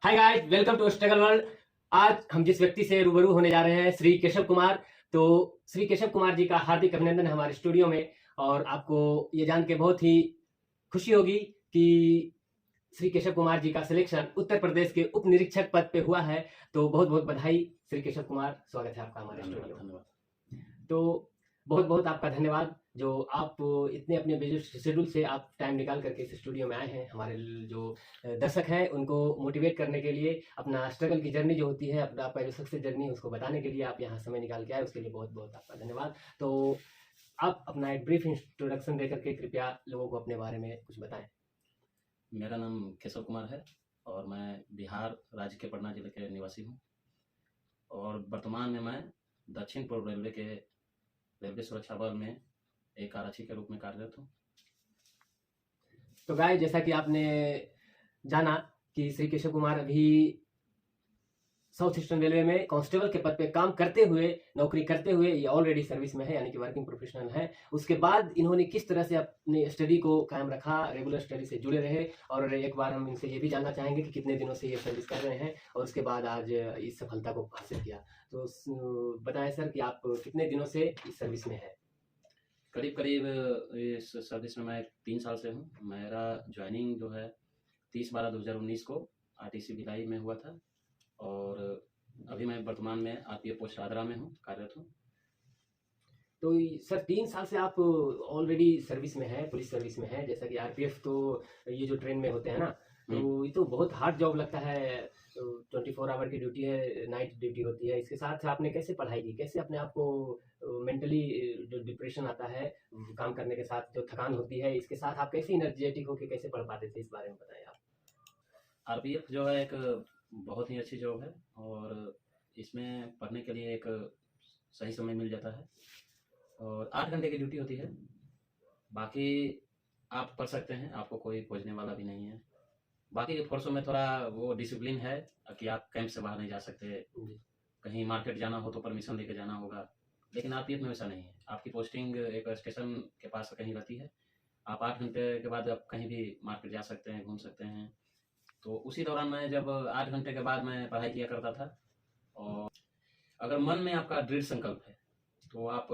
Hi guys, welcome to Struggle World. आज हम जिस व्यक्ति से रूबरू होने जा रहे हैं, श्री केशव कुमार। तो श्री केशव कुमार जी का हार्दिक अभिनंदन है हमारे स्टूडियो में। और आपको ये जान के बहुत ही खुशी होगी कि श्री केशव कुमार जी का सिलेक्शन उत्तर प्रदेश के उप निरीक्षक पद पे हुआ है। तो बहुत बहुत बधाई श्री केशव कुमार, स्वागत है आपका हमारे स्टूडियो में। तो बहुत बहुत आपका धन्यवाद जो आप इतने अपने बिजी शेड्यूल से आप टाइम निकाल करके इस स्टूडियो में आए हैं। हमारे जो दर्शक हैं उनको मोटिवेट करने के लिए, अपना स्ट्रगल की जर्नी जो होती है, अपना आपका जो सक्सेस जर्नी है उसको बताने के लिए आप यहाँ समय निकाल के आए, उसके लिए बहुत बहुत आपका धन्यवाद। तो आप अपना एक ब्रीफ इंट्रोडक्शन देकर के कृपया लोगों को अपने बारे में कुछ बताएं। मेरा नाम केशव कुमार है और मैं बिहार राज्य के पटना जिले के निवासी हूँ और वर्तमान में मैं दक्षिण पूर्व रेलवे के रेलवे सुरक्षा बल में एक आरक्षी के रूप में कार्यरत हूँ। तो गाय, जैसा कि आपने जाना कि श्री केशव कुमार अभी साउथ ईस्टर्न रेलवे में कांस्टेबल के पद पे काम करते हुए, नौकरी करते हुए ये ऑलरेडी सर्विस में है, यानी कि वर्किंग प्रोफेशनल है। उसके बाद इन्होंने किस तरह से अपने स्टडी को कायम रखा, रेगुलर स्टडी से जुड़े रहे। और एक बार हम इनसे ये भी जानना चाहेंगे कि कितने दिनों से ये सर्विस कर रहे हैं और उसके बाद आज इस सफलता को हासिल किया। तो बताएं सर कि आप कितने दिनों से इस सर्विस में है। करीब करीब इस सर्विस में मैं 3 साल से हूँ। मेरा ज्वाइनिंग जो है 30/12/2019 को RTC भिलाई में हुआ था और अभी मैं वर्तमान में RPF पोस्ट आगरा में हूँ, कार्यरत हूँ। तो सर 3 साल से आप ऑलरेडी सर्विस में है, पुलिस सर्विस में है। जैसा कि आरपीएफ तो ये जो ट्रेन में होते हैं ना, तो ये तो बहुत हार्ड जॉब लगता है। 24 आवर की ड्यूटी है, नाइट ड्यूटी होती है। इसके साथ आपने कैसे पढ़ाई की, कैसे अपने आप को मेंटली जो डिप्रेशन आता है काम करने के साथ, जो थकान होती है, इसके साथ आप कैसे एनर्जेटिक होकर कैसे पढ़ पाते थे, इस बारे में बताएं आप। RPF जो है एक बहुत ही अच्छी जॉब है और इसमें पढ़ने के लिए एक सही समय मिल जाता है और 8 घंटे की ड्यूटी होती है। बाकी आप पढ़ सकते हैं, आपको कोई खोजने वाला भी नहीं है। बाकी के फोर्सों में थोड़ा वो डिसिप्लिन है कि आप कैंप से बाहर नहीं जा सकते, कहीं मार्केट जाना हो तो परमिशन लेके जाना होगा। लेकिन RPF में वैसा नहीं है। आपकी पोस्टिंग एक स्टेशन के पास कहीं रहती है, आप 8 घंटे के बाद आप कहीं भी मार्केट जा सकते हैं, घूम सकते हैं। तो उसी दौरान मैं जब 8 घंटे के बाद मैं पढ़ाई किया करता था। और अगर मन में आपका दृढ़ संकल्प है तो आप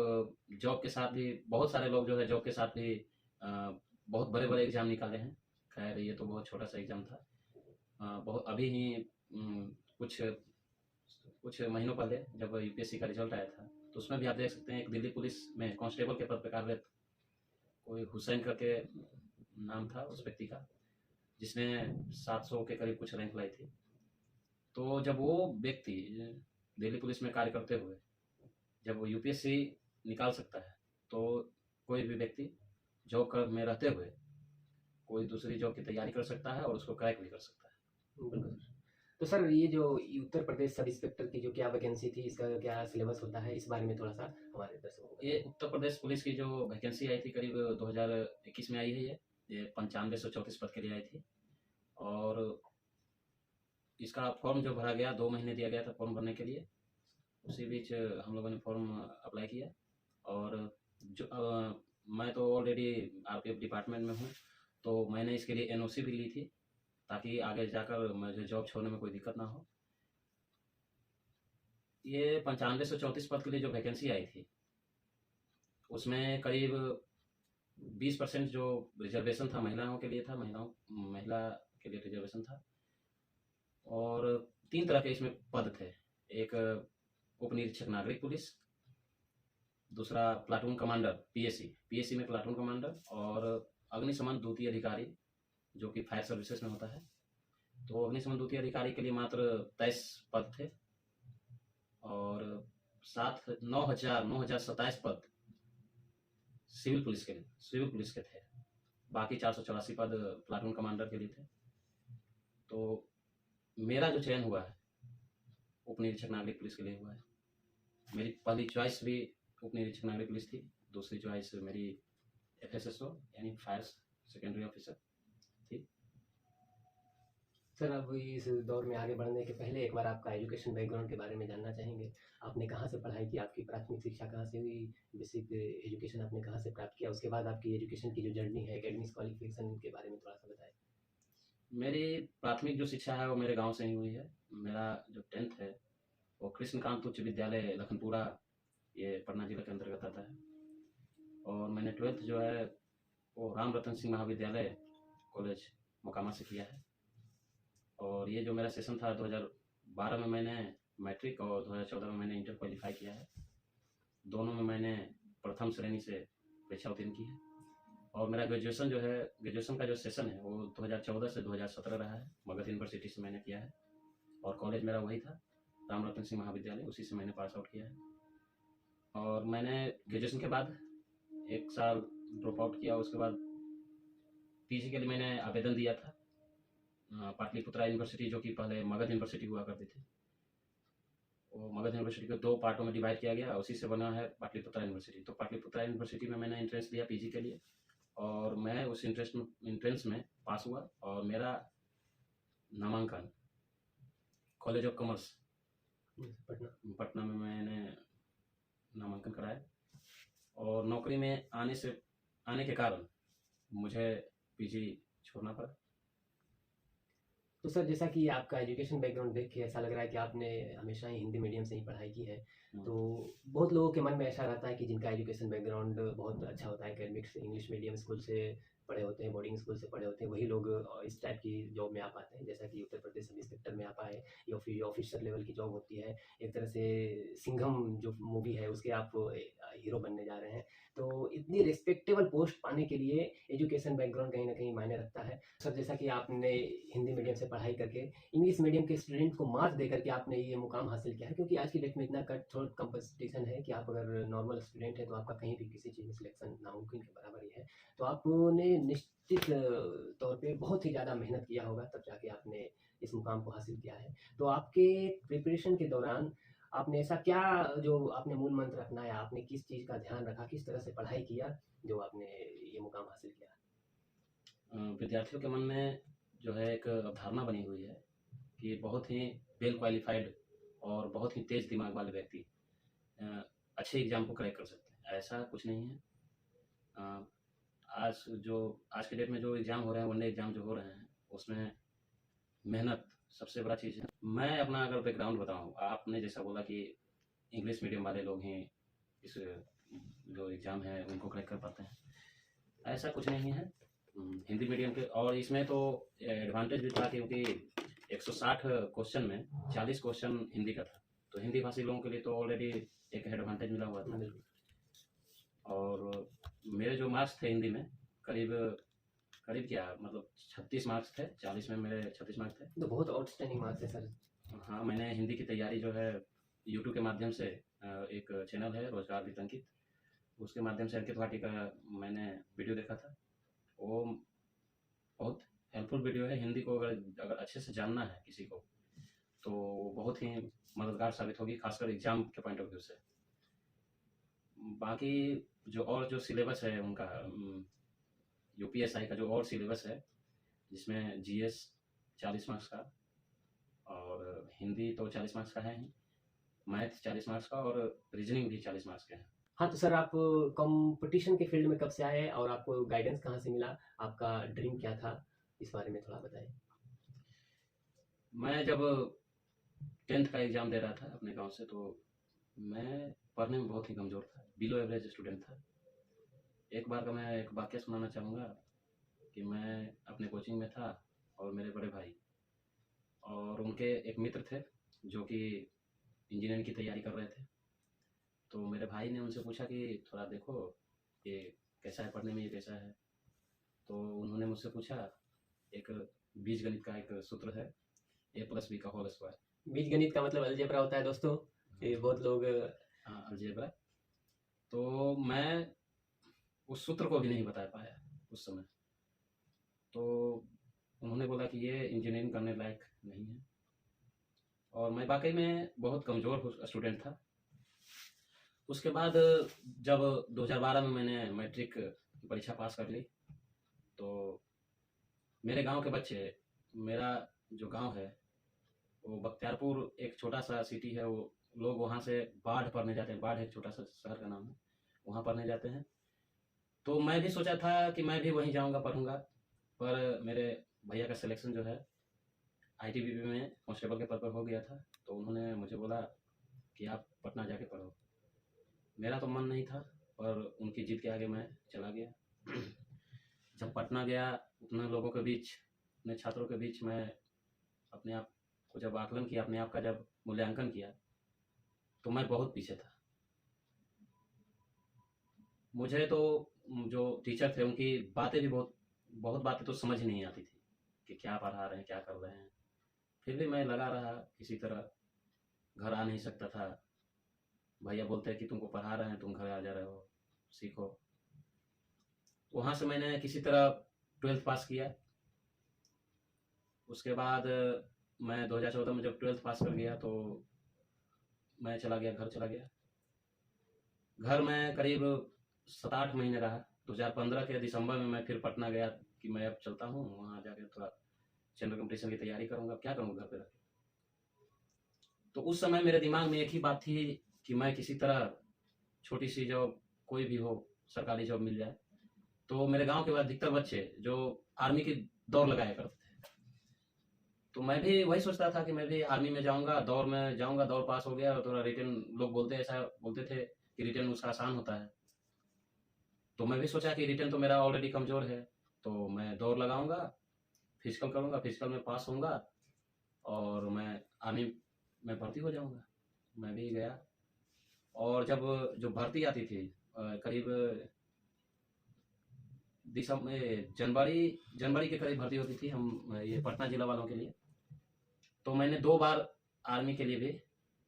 जॉब के साथ भी, बहुत सारे लोग जो है जॉब के साथ भी बहुत बड़े बड़े एग्जाम निकाले हैं। खैर ये तो बहुत छोटा सा एग्जाम था। बहुत अभी ही कुछ कुछ महीनों पहले जब UPSC का रिजल्ट आया था तो उसमें भी आप देख सकते हैं एक दिल्ली पुलिस में कांस्टेबल के पद पर कार्यरत कोई हुसैन करके नाम था उस व्यक्ति का, जिसने 700 के करीब कुछ रैंक लाई थी। तो जब वो व्यक्ति दिल्ली पुलिस में कार्य करते हुए जब वो UPSC निकाल सकता है तो कोई भी व्यक्ति जॉब में रहते हुए कोई दूसरी जॉब की तैयारी कर सकता है और उसको क्रैक भी कर सकता है। तो सर ये जो उत्तर प्रदेश सब इंस्पेक्टर की जो क्या वैकेंसी थी, इसका क्या सिलेबस होता है, इस बारे में थोड़ा सा हमारे दर्शकों को। ये उत्तर प्रदेश पुलिस की जो वैकेंसी आई थी करीब 2021 में आई है। ये 9534 पद के लिए आई थी और इसका फॉर्म जो भरा गया 2 महीने दिया गया था फॉर्म भरने के लिए। उसी बीच हम लोगों ने फॉर्म अप्लाई किया और जो मैं तो ऑलरेडी RPF डिपार्टमेंट में हूँ तो मैंने इसके लिए NOC भी ली थी ताकि आगे जाकर मुझे जॉब छोड़ने में कोई दिक्कत ना हो। ये 9534 पद के लिए जो वैकेंसी आई थी उसमें करीब 20% जो रिजर्वेशन था महिलाओं के लिए था, महिला के लिए रिजर्वेशन था। और 3 तरह के इसमें पद थे। एक उप निरीक्षक नागरिक पुलिस, दूसरा प्लाटून कमांडर PSC में प्लाटून कमांडर, और अग्निशमन द्वितीय अधिकारी जो कि फायर सर्विसेज में होता है। तो अग्निशमन द्वितीय अधिकारी के लिए मात्र 23 पद थे और 9,027 पद सिविल पुलिस के थे। बाकी 484 पद प्लाटून कमांडर के लिए थे। तो मेरा जो चयन हुआ है उप निरीक्षक नागरिक पुलिस के लिए हुआ है। मेरी पहली चॉइस भी उप निरीक्षक नागरिक पुलिस थी, दूसरी चॉइस मेरी FSSO यानी फायर सेकेंडरी ऑफिसर थी। सर अब इस दौर में आगे बढ़ने के पहले एक बार आपका एजुकेशन बैकग्राउंड के बारे में जानना चाहेंगे। आपने कहाँ से पढ़ाई की, आपकी प्राथमिक शिक्षा कहाँ से हुई, बेसिक एजुकेशन आपने कहाँ से प्राप्त किया, उसके बाद आपकी एजुकेशन की जो जर्नी है, एकेडमिक्स क्वालिफिकेशन के बारे में थोड़ा सा बताएं। मेरी प्राथमिक जो शिक्षा है वो मेरे गांव से ही हुई है। मेरा जो 10th है वो कृष्णकांत उच्च विद्यालय लखनपुरा, ये पटना जिला के अंतर्गत आता है। और मैंने 12th जो है वो राम रतन सिंह महाविद्यालय कॉलेज मोकामा से किया है। और ये जो मेरा सेशन था 2012 में मैंने मैट्रिक और 2014 में मैंने इंटर क्वालिफाई किया है। दोनों में मैंने प्रथम श्रेणी से परीक्षा उत्तीर्ण की है। और मेरा ग्रेजुएशन जो है, ग्रेजुएशन का जो सेशन है वो 2014 से 2017 रहा है। मगध यूनिवर्सिटी से मैंने किया है और कॉलेज मेरा वही था, राम रतन सिंह महाविद्यालय, उसी से मैंने पास आउट किया है। और मैंने ग्रेजुएशन के बाद 1 साल ड्रॉप आउट किया। उसके बाद पीजी के लिए मैंने आवेदन दिया था पाटलिपुत्रा यूनिवर्सिटी, जो कि पहले मगध यूनिवर्सिटी हुआ करती थी। वो मगध यूनिवर्सिटी को 2 पार्टों में डिवाइड किया गया, उसी से बना है पाटलिपुत्रा यूनिवर्सिटी। तो पाटलिपुत्रा यूनिवर्सिटी में मैंने एंट्रेंस दिया पीजी के लिए और मैं उस एंट्रेंस में पास हुआ और मेरा नामांकन कॉलेज ऑफ कॉमर्स पटना में मैंने नामांकन कराया। और नौकरी में आने के कारण मुझे पीजी छोड़ना पड़ा। तो सर, जैसा कि आपका एजुकेशन बैकग्राउंड देख के ऐसा लग रहा है कि आपने हमेशा ही हिंदी मीडियम से ही पढ़ाई की है। तो बहुत लोगों के मन में ऐसा रहता है कि जिनका एजुकेशन बैकग्राउंड बहुत अच्छा होता है, एकेडमिक्स इंग्लिश मीडियम स्कूल से पढ़े होते हैं, बोर्डिंग स्कूल से पढ़े होते हैं, वही लोग इस टाइप की जॉब में आ पाते हैं, जैसा कि उत्तर प्रदेश सब इंस्पेक्टर में आ पाए या फिर ऑफिसर लेवल की जॉब होती है। एक तरह से सिंघम जो मूवी है उसके आप हीरो बनने जा रहे हैं। तो इतनी रिस्पेक्टेबल पोस्ट पाने के लिए एजुकेशन बैकग्राउंड कहीं ना कहीं मायने रखता है। सर, जैसा कि आपने हिंदी मीडियम से पढ़ाई करके इंग्लिश मीडियम के स्टूडेंट को मात दे करके आपने ये मुकाम हासिल किया है, क्योंकि आज की डेट में इतना कट थ्रोट कंपटीशन है कि आप अगर नॉर्मल स्टूडेंट है तो आपका कहीं भी किसी चीज़ में सिलेक्शन नामुमकिन के बराबर ही है। तो आपने निश्चित तौर पे बहुत ही ज़्यादा मेहनत किया होगा, तब जाके आपने इस मुकाम को हासिल किया है। तो आपके प्रिपरेशन के दौरान आपने ऐसा क्या जो आपने मूल मंत्र अपनाया, आपने किस चीज़ का ध्यान रखा, किस तरह से पढ़ाई किया जो आपने ये मुकाम हासिल किया? विद्यार्थियों के मन में जो है एक अवधारणा बनी हुई है कि बहुत ही वेल क्वालिफाइड और बहुत ही तेज दिमाग वाले व्यक्ति अच्छे एग्जाम को क्रैक कर सकते हैं। ऐसा कुछ नहीं है। आज के डेट में जो एग्जाम हो रहे हैं, वनडे एग्जाम जो हो रहे हैं, उसमें मेहनत सबसे बड़ा चीज़ है। मैं अपना अगर बैकग्राउंड बताऊं, आपने जैसा बोला कि इंग्लिश मीडियम वाले लोग ही इस जो एग्ज़ाम है उनको क्रैक कर पाते हैं, ऐसा कुछ नहीं है। हिंदी मीडियम के, और इसमें तो एडवांटेज भी था क्योंकि 160 क्वेश्चन में 40 क्वेश्चन हिंदी का था, तो हिंदी भाषी लोगों के लिए तो ऑलरेडी एक एडवांटेज मिला हुआ था। और मेरे जो मार्क्स थे हिंदी में करीब क्या मतलब 36 मार्क्स थे, 40 में मेरे 36 मार्क्स थे। तो बहुत आउटस्टैंडिंग मार्क्स है सर। हाँ, मैंने हिंदी की तैयारी जो है यूट्यूब के माध्यम से, एक चैनल है रोजगार विद अंकित, उसके माध्यम से अंकित भाटी का मैंने वीडियो देखा था। वो बहुत हेल्पफुल वीडियो है। हिंदी को अगर अच्छे से जानना है किसी को तो वो बहुत ही मददगार साबित होगी, खासकर एग्जाम के पॉइंट ऑफ व्यू से। बाकी जो सिलेबस है उनका, यूपीएसआई का जो और सिलेबस है जिसमें जीएस 40 मार्क्स का और हिंदी तो 40 मार्क्स का है ही, मैथ 40 मार्क्स का और रीजनिंग भी 40 मार्क्स के हैं। हाँ, तो सर आप कंपटीशन के फील्ड में कब से आए और आपको गाइडेंस कहाँ से मिला, आपका ड्रीम क्या था, इस बारे में थोड़ा बताएं। मैं जब 10th का एग्ज़ाम दे रहा था अपने गांव से, तो मैं पढ़ने में बहुत ही कमज़ोर था, बिलो एवरेज स्टूडेंट था। एक बार का मैं एक वाक्य सुनाना चाहूँगा कि मैं अपने कोचिंग में था और मेरे बड़े भाई और उनके एक मित्र थे जो कि इंजीनियरिंग की तैयारी कर रहे थे। तो मेरे भाई ने उनसे पूछा कि थोड़ा देखो ये कैसा है पढ़ने में, ये कैसा है। तो उन्होंने मुझसे पूछा, एक बीजगणित का एक सूत्र है a+b²। बीजगणित का मतलब अलजेब्रा होता है दोस्तों, ये बहुत लोग हाँ, अलजेब्रा। तो मैं उस सूत्र को भी नहीं बता पाया उस समय। तो उन्होंने बोला कि ये इंजीनियरिंग करने लायक नहीं है, और मैं वाकई में बहुत कमज़ोर स्टूडेंट था। उसके बाद जब 2012 में मैंने मैट्रिक की परीक्षा पास कर ली, तो मेरे गांव के बच्चे, मेरा जो गांव है वो बख्तियारपुर एक छोटा सा सिटी है, वो लोग वहाँ से बाढ़ पढ़ने जाते हैं। बाढ़ एक छोटा सा शहर का नाम है, वहाँ पढ़ने जाते हैं। तो मैं भी सोचा था कि मैं भी वहीं जाऊँगा पढ़ूँगा, पर मेरे भैया का सिलेक्शन जो है आईटीबीपी में कांस्टेबल के पद पर हो गया था, तो उन्होंने मुझे बोला कि आप पटना जाके पढ़ो। मेरा तो मन नहीं था, पर उनकी जिद के आगे मैं चला गया। जब पटना गया, उतने लोगों के बीच, उतने छात्रों के बीच मैं अपने आप को जब आकलन किया, अपने आप का जब मूल्यांकन किया, तो मैं बहुत पीछे था। मुझे तो जो टीचर थे उनकी बातें भी बहुत बहुत बातें तो समझ ही नहीं आती थी कि क्या पढ़ा रहे हैं, क्या कर रहे हैं। फिर भी मैं लगा रहा किसी तरह, घर आ नहीं सकता था। भैया बोलते हैं कि तुमको पढ़ा रहे हैं, तुम घर आ जा रहे हो, सीखो। वहाँ से मैंने किसी तरह 12th पास किया। उसके बाद मैं 2014 में जब 12th पास कर गया तो मैं चला गया, घर चला गया। घर में करीब 7-8 महीने रहा। 2015 के दिसंबर में मैं फिर पटना गया कि मैं अब चलता हूँ, वहाँ जाकर थोड़ा जनरल कंपटीशन की तैयारी करूँगा, क्या करूँगा घर पे रह के। तो उस समय मेरे दिमाग में एक ही बात थी कि मैं किसी तरह छोटी सी जॉब, कोई भी हो, सरकारी जॉब मिल जाए। तो मेरे गांव के अधिकतर बच्चे जो आर्मी की दौड़ लगाया करते थे, तो मैं भी वही सोचता था कि मैं भी आर्मी में जाऊंगा, दौड़ में जाऊंगा, दौड़ पास हो गया और थोड़ा रिटर्न, लोग बोलते ऐसा बोलते थे कि रिटर्न उसका आसान होता है। तो मैं भी सोचा कि रिटर्न तो मेरा ऑलरेडी कमजोर है, तो मैं दौड़ लगाऊंगा, फिजिकल करूंगा, फिजिकल में पास होऊंगा और मैं आर्मी में भर्ती हो जाऊंगा। मैं भी गया और जब जो भर्ती आती थी करीब दिसंबर जनवरी के करीब भर्ती होती थी हम ये पटना जिला वालों के लिए। तो मैंने 2 बार आर्मी के लिए भी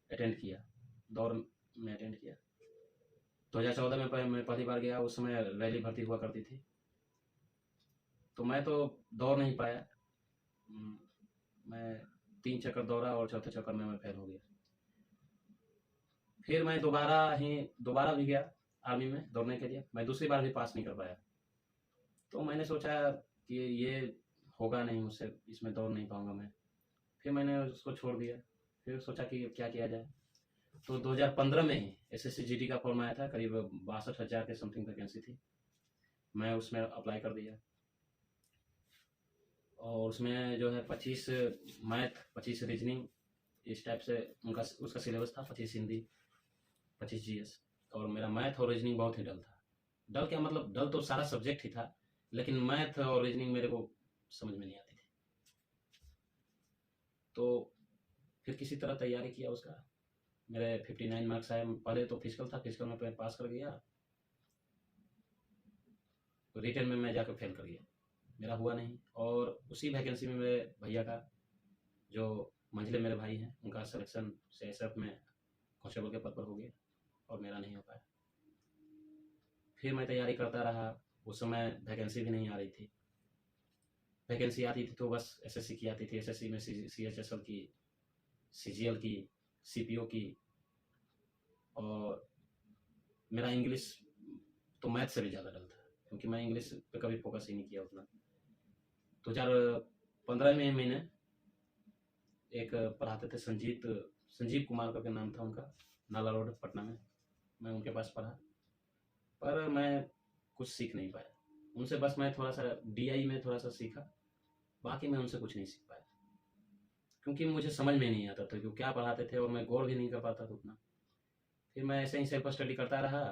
अटेंड किया, दौड़ में अटेंड किया। 2014 में मैं पहली बार गया, उस समय रैली भर्ती हुआ करती थी, तो मैं तो दौड़ नहीं पाया। मैं 3 चक्कर दौड़ा और चौथे चक्कर में मैं फेल हो गया। फिर मैं दोबारा भी गया आर्मी में दौड़ने के लिए, मैं दूसरी बार भी पास नहीं कर पाया। तो मैंने सोचा कि ये होगा नहीं मुझसे, इसमें दौड़ नहीं पाऊंगा मैं। फिर मैंने उसको छोड़ दिया। फिर सोचा कि क्या किया जाए। तो 2015 में ही एसएससी जीडी का फॉर्म आया था, करीब 62,000 के समथिंग वैकेंसी थी। मैं उसमें अप्लाई कर दिया और उसमें जो है 25 मैथ, 25 रीजनिंग, इस टाइप से उसका सिलेबस था। 25 हिंदी, 25 जीएस। और मेरा मैथ और रीजनिंग बहुत ही डल था। डल क्या मतलब, डल तो सारा सब्जेक्ट ही था, लेकिन मैथ और रीजनिंग मेरे को समझ में नहीं आती थी। तो फिर किसी तरह तैयारी किया उसका। मेरे 59 मार्क्स आए। पहले तो फिजिकल था, फिजिकल में मैं पास कर गया, रिटर्न में मैं जाकर फेल कर गया, मेरा हुआ नहीं। और उसी वैकेंसी में मेरे भैया का, जो मंझले मेरे भाई हैं, उनका सिलेक्शन सीएसएफ में कांस्टेबल के पद पर हो गया और मेरा नहीं हो पाया। फिर मैं तैयारी करता रहा। उस समय वैकेंसी भी नहीं आ रही थी। वैकेंसी आती थी तो बस एसएससी की आती थी। एसएससी में सीएचएसएल की, सीजीएल की, सीपीओ की। और मेरा इंग्लिश तो मैथ से भी ज़्यादा डल था, क्योंकि मैं इंग्लिश पे कभी फोकस ही नहीं किया उतना। 2015 में मैंने एक पढ़ाते थे संजीव कुमार करके नाम था उनका, नाला रोड पटना में। मैं उनके पास पढ़ा, पर मैं कुछ सीख नहीं पाया उनसे। बस मैं थोड़ा सा डीआई में थोड़ा सा सीखा, बाकी मैं उनसे कुछ नहीं सीख पाया, क्योंकि मुझे समझ में नहीं आता था कि वो क्या पढ़ाते थे और मैं गौर भी नहीं कर पाता था उतना। फिर मैं ऐसे ही सेल्फ स्टडी करता रहा।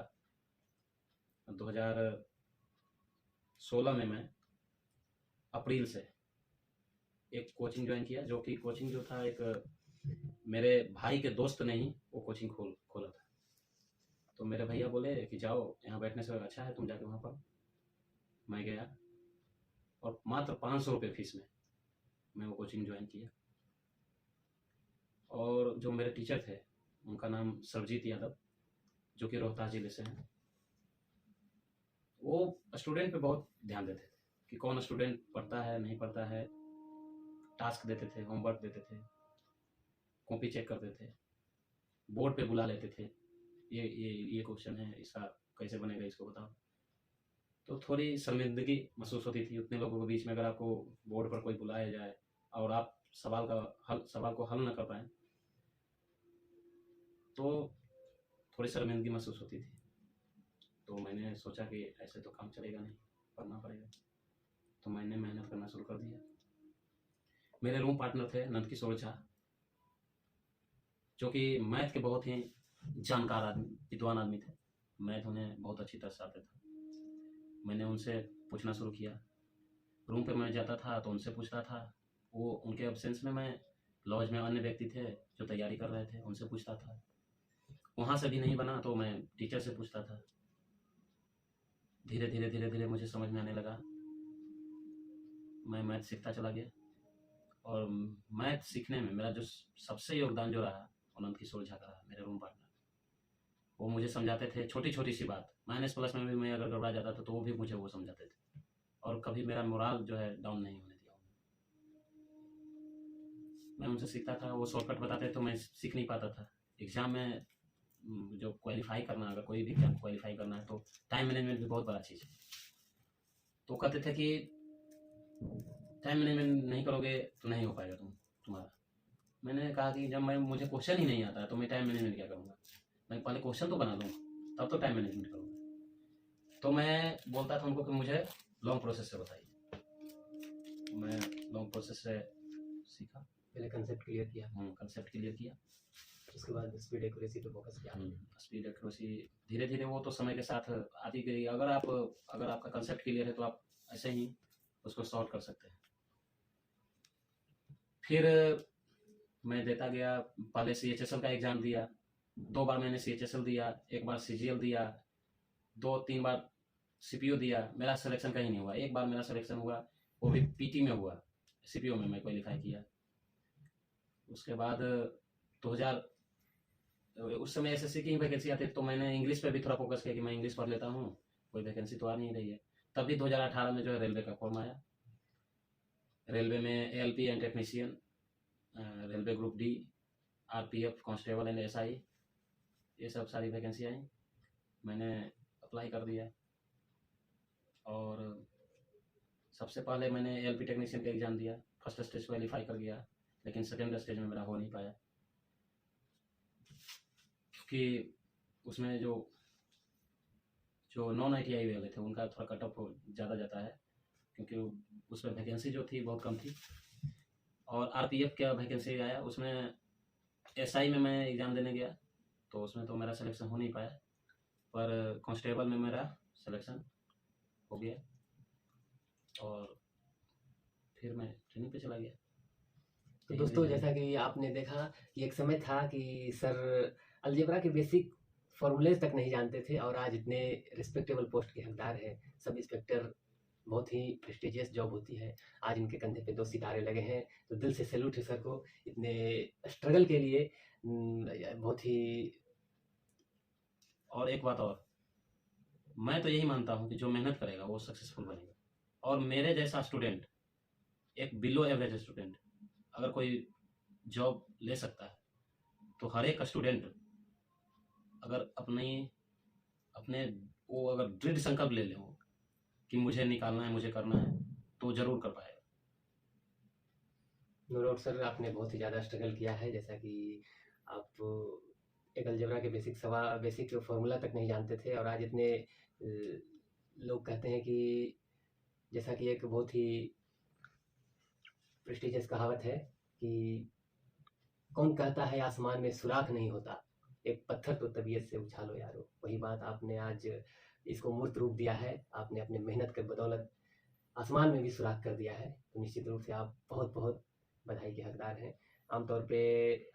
2016 में मैं अप्रैल से एक कोचिंग ज्वाइन किया, जो कि कोचिंग जो था, एक मेरे भाई के दोस्त ने ही वो कोचिंग खोला था। तो मेरे भैया बोले कि जाओ, यहाँ बैठने से अच्छा है तुम जाके वहाँ पर। मैं गया और मात्र 500 रुपये फीस में मैं वो कोचिंग ज्वाइन किया। और जो मेरे टीचर थे उनका नाम सरजीत यादव, जो कि रोहतास जिले से हैं। वो स्टूडेंट पे बहुत ध्यान देते थे कि कौन स्टूडेंट पढ़ता है नहीं पढ़ता है। टास्क देते थे, होमवर्क देते थे, कॉपी चेक करते थे, बोर्ड पे बुला लेते थे, ये क्वेश्चन है, इसका कैसे बनेगा, इसको बताओ। तो थोड़ी शर्मिंदगी महसूस होती थी उतने लोगों के बीच में, अगर आपको बोर्ड पर कोई बुलाया जाए और आप सवाल को हल न कर पाए, तो थोड़ी शर्मिंदगी महसूस होती थी। तो मैंने सोचा कि ऐसे तो काम चलेगा नहीं, पढ़ना पड़ेगा। तो मैंने मेहनत करना शुरू कर दिया। मेरे रूम पार्टनर थे नंद किशोर झा, जो कि मैथ के बहुत ही जानकार आदमी, विद्वान आदमी थे। मैथ उन्हें बहुत अच्छी तरह से आता था। मैंने उनसे पूछना शुरू किया। रूम पे मैं जाता था तो उनसे पूछता था। वो उनके एब्सेंस में मैं लॉज में अन्य व्यक्ति थे जो तैयारी कर रहे थे, उनसे पूछता था। वहाँ से भी नहीं बना तो मैं टीचर से पूछता था। धीरे धीरे धीरे धीरे मुझे समझ में आने लगा। मैं मैथ सीखता चला गया और मैथ सीखने में मेरा जो सबसे योगदान जो रहा, अनंत किशोर झा का रहा, मेरे रूम पार्टनर। वो मुझे समझाते थे छोटी छोटी सी बात। माइनस प्लस में भी मैं अगर गड़बड़ा जाता था तो वो भी मुझे वो समझाते थे, और कभी मेरा मोराल जो है डाउन नहीं होने दिया। मैं उनसे सीखता था, वो शॉर्टकट बताते तो मैं सीख नहीं पाता था। एग्जाम में जो क्वालिफाई करना, अगर कोई भी एग्जाम क्वालिफाई करना है तो टाइम मैनेजमेंट भी बहुत बड़ा चीज़ है। तो कहते थे कि टाइम मैनेजमेंट नहीं करोगे तो नहीं हो पाएगा तुम्हारा। मैंने कहा कि जब मुझे क्वेश्चन ही नहीं आता तो मैं टाइम मैनेजमेंट क्या करूँगा। मैं पहले क्वेश्चन तो बना लूँ, तब तो टाइम मैनेजमेंट करूँगा। तो मैं बोलता था उनको कि मुझे लॉन्ग प्रोसेस से बताइए। मैं लॉन्ग प्रोसेस से सीखा। पहले कंसेप्ट क्लियर किया, कंसेप्ट क्लियर किया, उसके बाद स्पीड एक्यूरेसी पे फोकस किया। स्पीड एक्यूरेसी धीरे धीरे वो तो समय के साथ आती गई। अगर आपका कंसेप्ट क्लियर है तो आप ऐसे ही उसको सॉल्व कर सकते हैं। फिर मैं देता गया। पहले CHSL का एग्ज़ाम दिया, 2 बार मैंने CHSL दिया, 1 बार CGL दिया, 2-3 बार CPO दिया। मेरा सिलेक्शन कहीं नहीं हुआ। 1 बार मेरा सिलेक्शन हुआ, वो भी PT में हुआ, CPO में मैं क्वालिफाई किया। उसके बाद 2000 उस समय SSC की ही वैकेंसी आती, तो मैंने इंग्लिश पे भी थोड़ा फोकस किया कि मैं इंग्लिश पढ़ लेता हूँ, कोई वैकेंसी तो आ नहीं रही है। तभी 2018 में जो है रेलवे का फॉर्म आया। रेलवे में ALP and technician, railway group D, RPF, constable and SI, ये सब सारी वैकेंसी आई। मैंने अप्लाई कर दिया और सबसे पहले मैंने ALP टेक्नीशियन का एग्ज़ाम दिया। फर्स्ट स्टेज क्वालिफाई कर गया, लेकिन सेकेंड स्टेज में मेरा हो नहीं पाया, क्योंकि उसमें जो नॉन ITI वाले थे उनका थोड़ा कट ऑफ ज़्यादा जाता है, क्योंकि उसमें वैकेंसी जो थी बहुत कम थी। और RPF का वैकेंसी आया, उसमें SI में मैं एग्ज़ाम देने गया तो उसमें तो मेरा सिलेक्शन हो नहीं पाया, पर कांस्टेबल में मेरा सिलेक्शन हो गया और फिर मैं ट्रेनिंग पे चला गया। तो दोस्तों, जैसा कि आपने देखा कि एक समय था कि सर अलजेब्रा के बेसिक फॉर्मूलेज तक नहीं जानते थे, और आज इतने रिस्पेक्टेबल पोस्ट के हकदार हैं। सब इंस्पेक्टर, बहुत ही प्रेस्टिजियस जॉब होती है। आज इनके कंधे पे 2 सितारे लगे हैं, तो दिल से सैल्यूट है सर को। इतने स्ट्रगल के लिए बहुत ही। और एक बात और, मैं तो यही मानता हूँ कि जो मेहनत करेगा वो सक्सेसफुल बनेगा। और मेरे जैसा स्टूडेंट, एक बिलो एवरेज स्टूडेंट, अगर कोई जॉब ले सकता है तो हर एक स्टूडेंट अगर अपने वो अगर दृढ़ संकल्प ले ले वो कि मुझे निकालना है, मुझे करना है, तो जरूर कर पाएगा। नो डाउट सर, आपने बहुत ही ज़्यादा स्ट्रगल किया है। जैसा कि आप एक अलजेब्रा के बेसिक फार्मूला तक नहीं जानते थे, और आज इतने लोग कहते हैं कि, जैसा कि एक बहुत ही प्रेस्टिजियस कहावत है कि कौन कहता है आसमान में सुराख नहीं होता, एक पत्थर तो तबीयत से उछालो यारो। वही बात आपने आज इसको मूर्त रूप दिया है। आपने अपने मेहनत के बदौलत आसमान में भी सुराख कर दिया है, तो निश्चित रूप से आप बहुत बहुत बधाई के हकदार हैं। आमतौर पे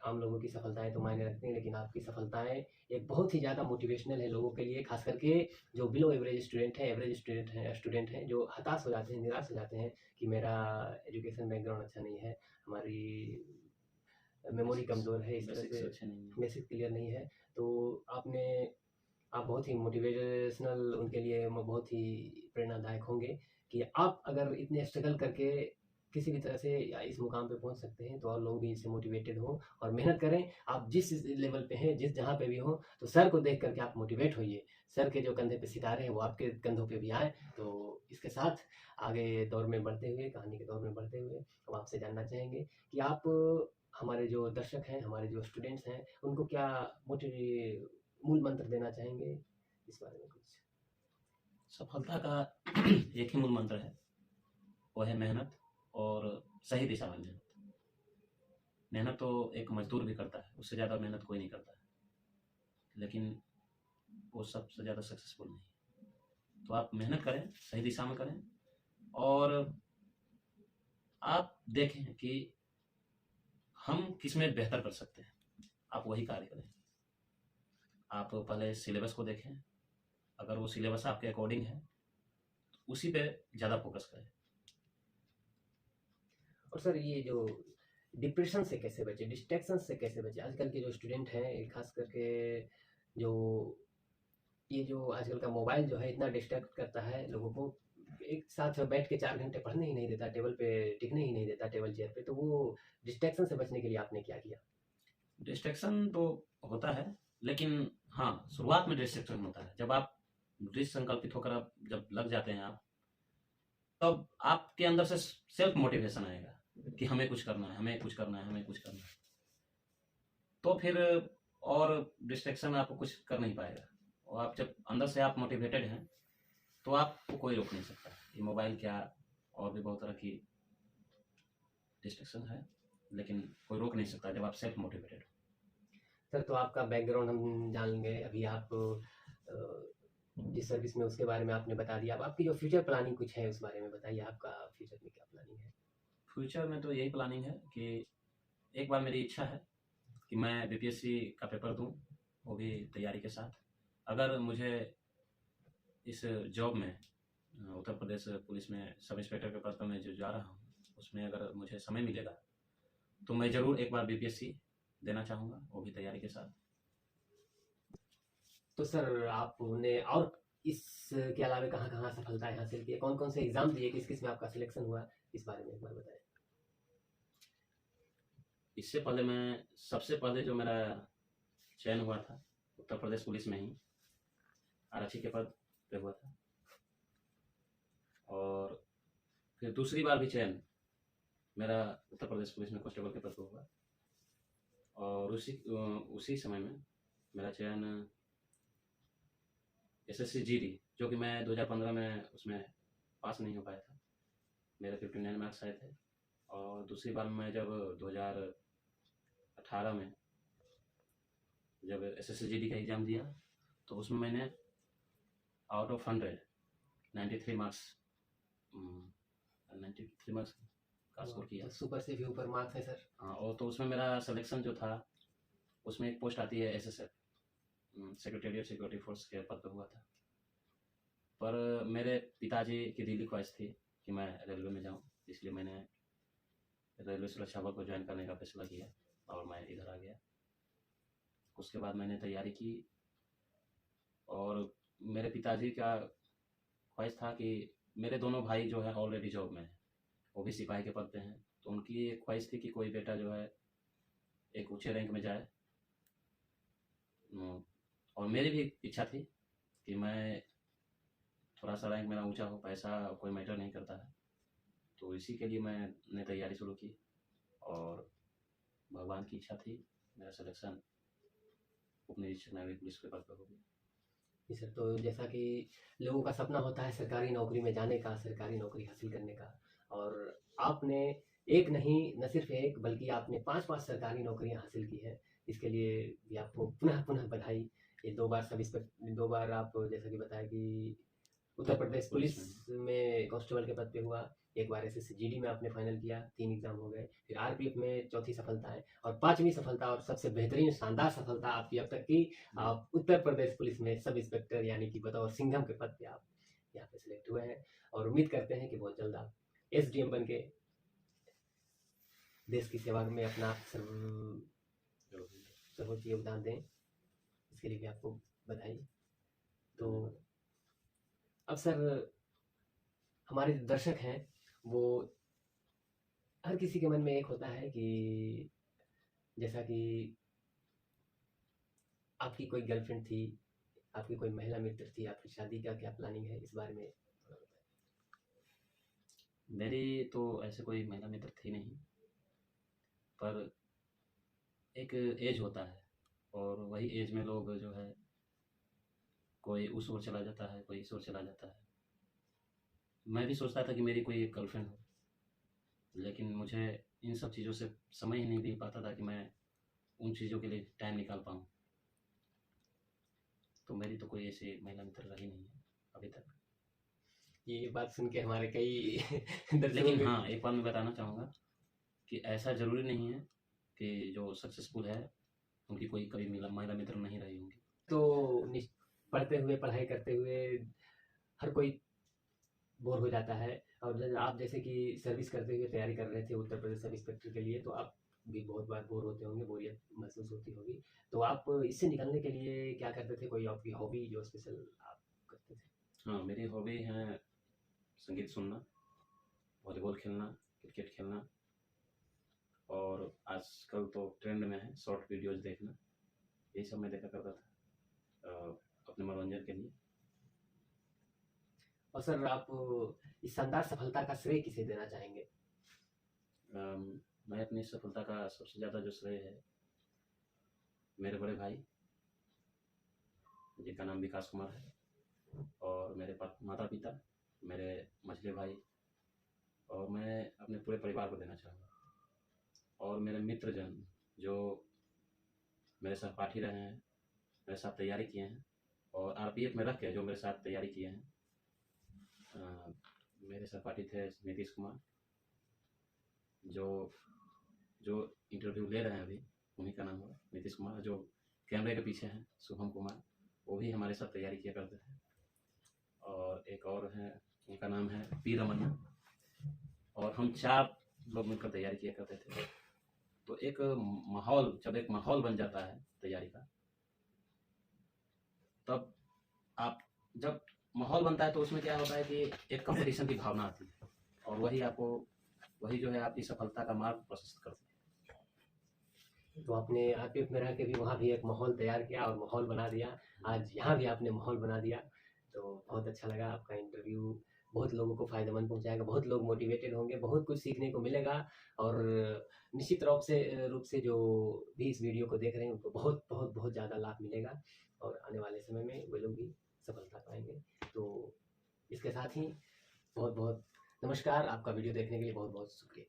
आम लोगों की सफलताएं तो मायने रखती हैं, लेकिन आपकी सफलताएं एक बहुत ही ज़्यादा मोटिवेशनल है लोगों के लिए, खास करके जो बिलो एवरेज स्टूडेंट हैं, एवरेज स्टूडेंट हैं, जो हताश हो जाते हैं, निराश हो जाते हैं कि मेरा एजुकेशन बैकग्राउंड अच्छा नहीं है, हमारी मेमोरी कमज़ोर है, इस तरह से बेसिक क्लियर नहीं है। तो आप बहुत ही मोटिवेशनल उनके लिए बहुत ही प्रेरणादायक होंगे कि आप अगर इतने स्ट्रगल करके किसी भी तरह से या इस मुकाम पे पहुंच सकते हैं, तो और लोग भी इससे मोटिवेटेड हों और मेहनत करें। आप जिस लेवल पे हैं, जहाँ पे भी हों, तो सर को देख करके आप मोटिवेट होइए। सर के जो कंधे पे सितारे हैं वो आपके कंधों पे भी आए। तो इसके साथ आगे दौर में बढ़ते हुए, कहानी के दौर में बढ़ते हुए, हम आपसे जानना चाहेंगे कि आप हमारे जो दर्शक हैं, हमारे जो स्टूडेंट्स हैं, उनको क्या मूल मंत्र देना चाहेंगे, इस बारे में कुछ? सफलता का एक ही मूल मंत्र है, वो है मेहनत और सही दिशा में मेहनत। मेहनत तो एक मजदूर भी करता है, उससे ज़्यादा मेहनत कोई नहीं करता है, लेकिन वो सबसे ज़्यादा सक्सेसफुल नहीं है। तो आप मेहनत करें, सही दिशा में करें, और आप देखें कि हम किस में बेहतर कर सकते हैं, आप वही कार्य करें। आप पहले सिलेबस को देखें, अगर वो सिलेबस आपके अकॉर्डिंग है तो उसी पे ज़्यादा फोकस करें। और सर ये जो डिप्रेशन से कैसे बचे, डिस्ट्रैक्शन से कैसे बचे? आजकल के जो स्टूडेंट हैं, खास करके जो ये जो आजकल का मोबाइल जो है इतना डिस्ट्रैक्ट करता है लोगों को, एक साथ बैठ के 4 घंटे पढ़ने ही नहीं देता, टेबल पे टिकने ही नहीं देता, टेबल चेयर पे। तो वो डिस्ट्रैक्शन से बचने के लिए आपने क्या किया? डिस्ट्रैक्शन तो होता है, लेकिन हाँ, शुरुआत में डिस्ट्रैक्शन होता है। जब आप दृढ़ संकल्पित होकर आप जब लग जाते हैं आप, तब आपके अंदर से सेल्फ मोटिवेशन आएगा कि हमें कुछ करना है, हमें कुछ करना है, हमें कुछ करना है। तो फिर और डिस्ट्रैक्शन आपको कुछ कर नहीं पाएगा। और आप जब अंदर से आप मोटिवेटेड हैं तो आपको कोई रोक नहीं सकता। ये मोबाइल क्या, और भी बहुत तरह की डिस्ट्रैक्शन है, लेकिन कोई रोक नहीं सकता जब आप सेल्फ मोटिवेटेड हो। सर तो आपका बैकग्राउंड हम जान लेंगे। अभी आप जिस सर्विस में, उसके बारे में आपने बता दिया। अब आपकी जो फ्यूचर प्लानिंग कुछ है उस बारे में बताइए, आपका फ्यूचर में क्या प्लानिंग है? फ्यूचर में तो यही प्लानिंग है कि एक बार मेरी इच्छा है कि मैं बीपीएससी का पेपर दूं, वो भी तैयारी के साथ। अगर मुझे इस जॉब में उत्तर प्रदेश पुलिस में सब इंस्पेक्टर के पद पर मैं जो जा रहा हूँ, उसमें अगर मुझे समय मिलेगा तो मैं ज़रूर एक बार बीपीएससी देना चाहूँगा, वो भी तैयारी के साथ। तो सर आपने और इसके अलावा कहाँ-कहाँ सफलताएँ हासिल की है? कौन-कौन से एग्ज़ाम दिए? किस-किस में आपका सिलेक्शन हुआ? इस बारे में एक बार बताएँ। इससे पहले मैं सबसे पहले जो मेरा चयन हुआ था उत्तर प्रदेश पुलिस में ही आरक्षी के पद पे हुआ था, और फिर दूसरी बार भी चयन मेरा उत्तर प्रदेश पुलिस में कांस्टेबल के पद पे हुआ, और उसी समय में मेरा चयन एसएससी जीडी, जो कि मैं 2015 में उसमें पास नहीं हो पाया था, मेरे 59 मार्क्स आए थे। और दूसरी बार मैं जब 2018 में जब एसएससी जीडी का एग्ज़ाम दिया, तो उसमें मैंने आउट ऑफ 100 93 मार्क्स 93 मार्क्स का स्कोर किया। तो सुपर से भी ऊपर मार्क्स है सर। हाँ, और तो उसमें मेरा सिलेक्शन जो था, उसमें एक पोस्ट आती है एसएसएफ, सेक्रेटेरिएट सिक्योरिटी फोर्स के पद पर हुआ था। पर मेरे पिताजी की दिली ख्वाहिश थी कि मैं रेलवे में जाऊं, इसलिए मैंने रेलवे सुरक्षा बल को ज्वाइन करने का फैसला किया और मैं इधर आ गया। उसके बाद मैंने तैयारी की, और मेरे पिताजी का ख्वाहिश था कि मेरे दोनों भाई जो है ऑलरेडी जॉब में हैं, वो भी सिपाही के पद पे हैं, तो उनकी एक ख्वाहिश थी कि कोई बेटा जो है एक ऊँचे रैंक में जाए। और मेरी भी इच्छा थी कि मैं थोड़ा सा रैंक मेरा ऊँचा हो, पैसा कोई मैटर नहीं करता है। तो इसी के लिए मैंने तैयारी शुरू की, और भगवान की इच्छा थी, मेरा सिलेक्शन उप निरीक्षक नागरिक पुलिस के पद पर हो गया। जी सर, तो जैसा कि लोगों का सपना होता है सरकारी नौकरी में जाने का, सरकारी नौकरी हासिल करने का, और आपने एक नहीं, न सिर्फ एक, बल्कि आपने 5-5 सरकारी नौकरियां हासिल की हैं। इसके लिए भी आपको पुनः-पुनः बधाई। ये 2 बार सब इंस्पेक्टर, 2 बार आप जैसा कि बताया कि उत्तर प्रदेश पुलिस में कांस्टेबल के पद पे हुआ, एक बार एसएससी जीडी में आपने फाइनल किया, 3 एग्ज़ाम हो गए, फिर आरपीएफ में चौथी सफलता है, और 5वीं सफलता और सबसे बेहतरीन शानदार सफलता आपकी अब तक की, आप उत्तर प्रदेश पुलिस में सब इंस्पेक्टर यानी कि बतौर सिंघम के पद पे आप यहाँ पे सिलेक्ट हुए हैं। और उम्मीद करते हैं कि बहुत जल्द आप एसडीएम बन के देश की सेवा में अपना सर्वोच्च योगदान दें। इसके लिए भी आपको बधाई। तो अब सर, हमारे जो दर्शक हैं, वो हर किसी के मन में एक होता है कि जैसा कि आपकी कोई गर्लफ्रेंड थी, आपकी कोई महिला मित्र थी, आपकी शादी का क्या प्लानिंग है? इस बारे में थोड़ा बताएं। मेरी तो ऐसे कोई महिला मित्र थी नहीं, पर एक एज होता है, और वही एज में लोग जो है कोई उस ओर चला जाता है, कोई इस ओर चला जाता है। मैं भी सोचता था कि मेरी कोई एक गर्लफ्रेंड हो, लेकिन मुझे इन सब चीज़ों से समय ही नहीं दे पाता था कि मैं उन चीज़ों के लिए टाइम निकाल पाऊँ। तो मेरी तो कोई ऐसी महिला मित्र रही नहीं है अभी तक। ये बात सुन के हमारे कई दर्शकों लेकिन के हाँ, एक बात मैं बताना चाहूँगा कि ऐसा ज़रूरी नहीं है कि जो सक्सेसफुल है उनकी कोई कभी महिला मित्र नहीं रही होंगी। तो पढ़ते हुए, पढ़ाई करते हुए हर कोई बोर हो जाता है, और आप जैसे कि सर्विस करते हुए तैयारी कर रहे थे उत्तर प्रदेश सब इंस्पेक्टर के लिए, तो आप भी बहुत बार बोर होते होंगे, बोरियत महसूस होती होगी। तो आप इससे निकलने के लिए क्या करते थे? कोई आपकी हॉबी जो स्पेशल आप करते थे? हाँ, मेरी हॉबी है संगीत सुनना, वॉलीबॉल खेलना, क्रिकेट खेलना, और आजकल तो ट्रेंड में है शॉर्ट वीडियोज़ देखना। यही सब मैं देखा करता था अपने मनोरंजन के लिए। और सर, आप इस शानदार सफलता का श्रेय किसे देना चाहेंगे? मैं अपनी सफलता का सबसे ज़्यादा जो श्रेय है मेरे बड़े भाई, जिनका नाम विकास कुमार है, और मेरे माता पिता, मेरे मझले भाई, और मैं अपने पूरे परिवार को देना चाहूँगा। और मेरे मित्रजन जो मेरे सहपाठी रहे हैं, मेरे साथ तैयारी किए हैं, और आरपीएफ में रख के जो मेरे साथ तैयारी किए हैं। मेरे सहपाठी थे नीतीश कुमार, जो जो इंटरव्यू ले रहे हैं अभी, उन्हीं का नाम है नीतीश कुमार। जो कैमरे के पीछे हैं शुभम कुमार, वो भी हमारे साथ तैयारी किया करते थे। और एक और है, उनका नाम है पी रमन, और हम 4 लोग मिलकर तैयारी किया करते थे। तो एक माहौल, जब एक माहौल बन जाता है तैयारी का, तब आप जब माहौल बनता है तो उसमें क्या होता है कि एक कंपटीशन की भावना आती है, और वही जो है आपकी सफलता का मार्ग प्रशस्त करती है। तो आपने आरपीएफ में रह के भी वहाँ भी एक माहौल तैयार किया और माहौल बना दिया। आज यहाँ भी आपने माहौल बना दिया, तो बहुत अच्छा लगा आपका इंटरव्यू। बहुत लोगों को फ़ायदेमंद पहुँचाएगा, बहुत लोग मोटिवेटेड होंगे, बहुत कुछ सीखने को मिलेगा, और निश्चित रूप से जो भी इस वीडियो को देख रहे हैं उनको बहुत बहुत बहुत ज़्यादा लाभ मिलेगा, और आने वाले समय में वे लोग भी सफलता पाएंगे। तो इसके साथ ही बहुत बहुत नमस्कार। आपका वीडियो देखने के लिए बहुत बहुत शुक्रिया।